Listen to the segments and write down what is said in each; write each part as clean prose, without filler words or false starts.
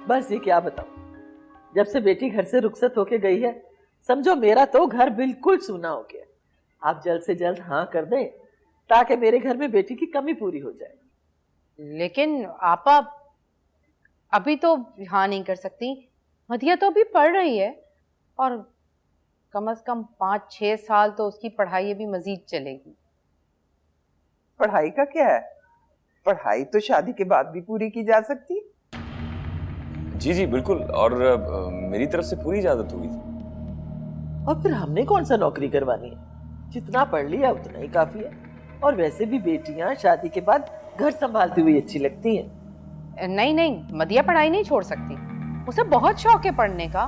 बस ये क्या बताऊं, जब से बेटी घर से रुखसत होके गई है, समझो मेरा तो घर बिल्कुल सूना हो गया। आप जल्द से जल्द हाँ कर दें ताकि मेरे घर में बेटी की कमी पूरी हो जाए। लेकिन आपा अभी तो हाँ नहीं कर सकती। मधिया तो अभी पढ़ रही है और कम से कम 5-6 साल तो उसकी पढ़ाई अभी मजीद चलेगी। पढ़ाई का क्या है, पढ़ाई तो शादी के बाद भी पूरी की जा सकती। जी जी बिल्कुल, और मेरी तरफ से पूरी इजाजत होगी। और फिर हमने कौन सा नौकरी करवानी है, जितना पढ़ लिया उतना ही काफी है। और वैसे भी बेटियां शादी के बाद घर संभालती हुई अच्छी लगती हैं। नहीं नहीं, मधिया पढ़ाई नहीं छोड़ सकती, उसे बहुत शौक है पढ़ने का।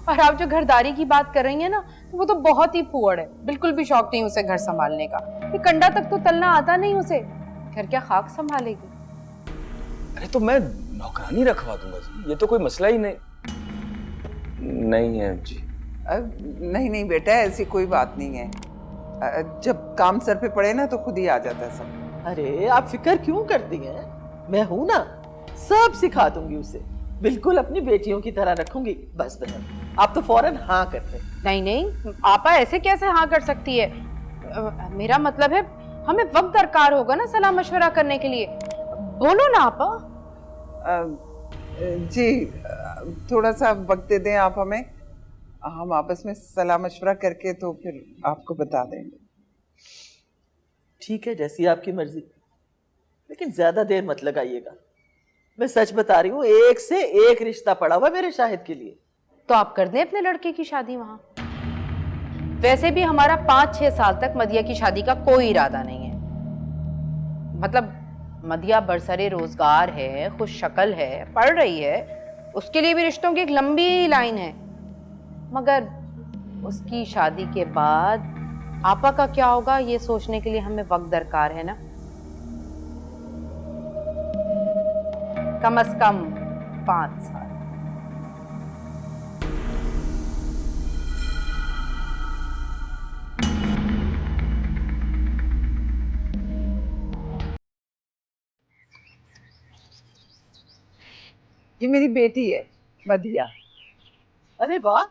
और आप जो घरदारी की बात कर रही हैं ना, वो तो बहुत ही पुअड़ है, बिल्कुल भी शौक नहीं उसे घर संभालने का। ये कंडा तक तो तलना आता नहीं उसे, घर क्या खाक संभालेगी। अरे तो मैं नौकरानी रखवा दूंगा जी, ये तो कोई मसला ही नहीं नहीं है जी। नहीं नहीं बेटा, ऐसी कोई बात नहीं है। जब काम सर पे पड़े ना तो खुद ही आ जाता है सब। अरे आप फिक्र क्यों करती हैं, मैं हूं ना, सब सिखा दूंगी उसे, बिल्कुल अपनी बेटियों की तरह रखूंगी। बस बहन आप तो फौरन हाँ करते। नहीं नहीं, आपा ऐसे कैसे हाँ कर सकती है। मेरा मतलब है हमें वक्त दरकार होगा ना सलाह मशवरा करने के लिए। बोलो ना आपा। जी थोड़ा सा वक्त दे दें आप हमें, हम आपस में सलाह मशवरा करके तो फिर आपको बता देंगे। ठीक है, जैसी आपकी मर्जी, लेकिन ज्यादा देर मत लगाइएगा। मैं सच बता रही हूँ, एक से एक रिश्ता पड़ा हुआ मेरे शाहिद के लिए। तो आप कर दें अपने लड़के की शादी वहां। वैसे भी हमारा 5-6 साल तक मधिया की शादी का कोई इरादा नहीं है। मतलब मधिया बरसरे रोजगार है, खुश शक्ल है, पढ़ रही है, उसके लिए भी रिश्तों की एक लंबी लाइन है। मगर उसकी शादी के बाद आपा का क्या होगा, ये सोचने के लिए हमें वक्त दरकार है ना। कम से कम 5 साल। ये मेरी बेटी है मधिया। अरे वाह,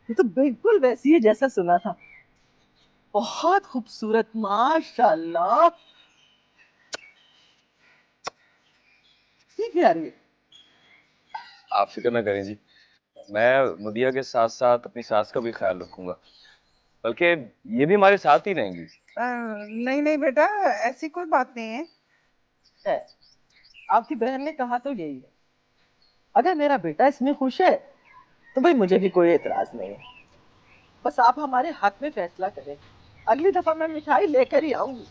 ये तो बिल्कुल वैसी है जैसा सुना था। बहुत खूबसूरत, माशाल्लाह। ठीक है यार, ये आप फिक्र ना करें जी, मैं मदिया के साथ साथ अपनी सास का भी ख्याल रखूंगा, बल्कि ये भी हमारे साथ ही रहेंगी। नहीं नहीं बेटा, ऐसी कोई बात नहीं है। है, आपकी बहन ने कहा तो यही है। अगर मेरा बेटा इसमें खुश है तो भाई मुझे भी कोई एतराज नहीं है। बस आप हमारे हक में फैसला करें, अगली दफा मैं मिठाई लेकर ही आऊंगी।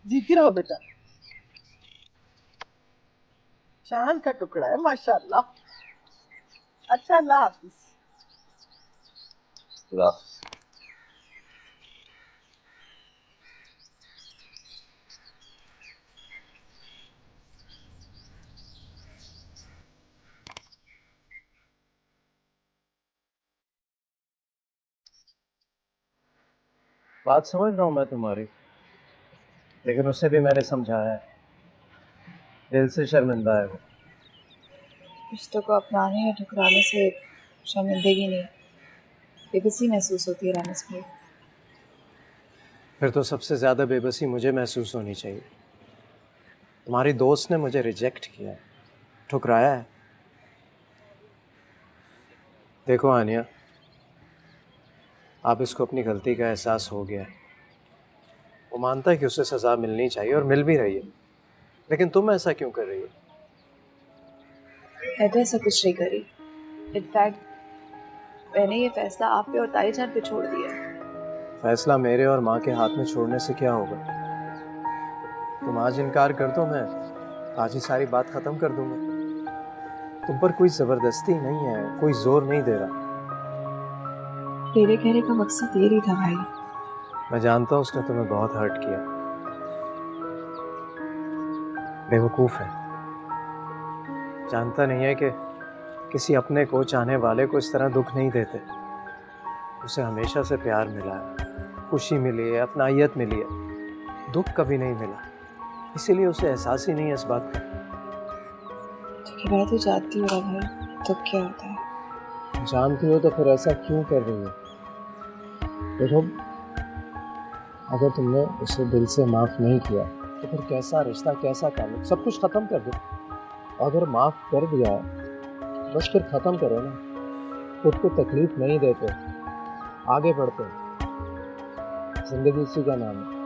जीती रहो बेटा, चांद का टुकड़ा है माशाल्लाह। अच्छा, अल्लाह हाफिज। खुदा हाफिज। बात समझ रहा हूँ मैं तुम्हारी, लेकिन उसे भी मैंने समझाया है, दिल से शर्मिंदा है वो। रिश्तों को अपनाने या ठुकराने से शर्मिंदगी नहीं, बेबसी महसूस होती है रानिस भाई। फिर तो सबसे ज़्यादा बेबसी मुझे महसूस होनी चाहिए। तुम्हारी दोस्त ने मुझे रिजेक्ट किया है, ठुकराया है। देखो आनिया, आप इसको अपनी गलती का एहसास हो गया है। वो मानता है कि उसे सज़ा मिलनी चाहिए और मिल भी रही है, लेकिन तुम ऐसा क्यों कर रही हो? मैं तो ऐसा कुछ नहीं करी। इनफैक्ट मैंने ये फैसला आप पे और ताई जान पे छोड़ दिया है। फैसला मेरे और माँ के हाथ में छोड़ने से क्या होगा? तुम आज इनकार कर दो, मैं आज ही सारी बात ख़त्म कर दूंगा। तुम पर कोई ज़बरदस्ती नहीं है, कोई जोर नहीं दे रहा। तेरे कहने का मकसद ये नहीं था भाई। मैं जानता हूँ उसने तुम्हें बहुत हर्ट किया, बेवकूफ़ है, जानता नहीं है कि किसी अपने को, चाहने वाले को इस तरह दुख नहीं देते। उसे हमेशा से प्यार मिला है, खुशी मिली है, अपनाइयत मिली है, दुख कभी नहीं मिला। इसीलिए उसे एहसास ही नहीं है इस बात का। तो मैं तो जाती हूँ भाई, तो क्या होता है? जानती हो तो फिर ऐसा क्यों कर रही हो? देखो, अगर तुमने उसे दिल से माफ़ नहीं किया तो फिर कैसा रिश्ता, कैसा ताल्लुक, सब कुछ ख़त्म कर दो। अगर माफ़ कर दिया बस फिर ख़त्म करो ना, खुद को तकलीफ नहीं देते, आगे बढ़ते। ज़िंदगी इसी का नाम है।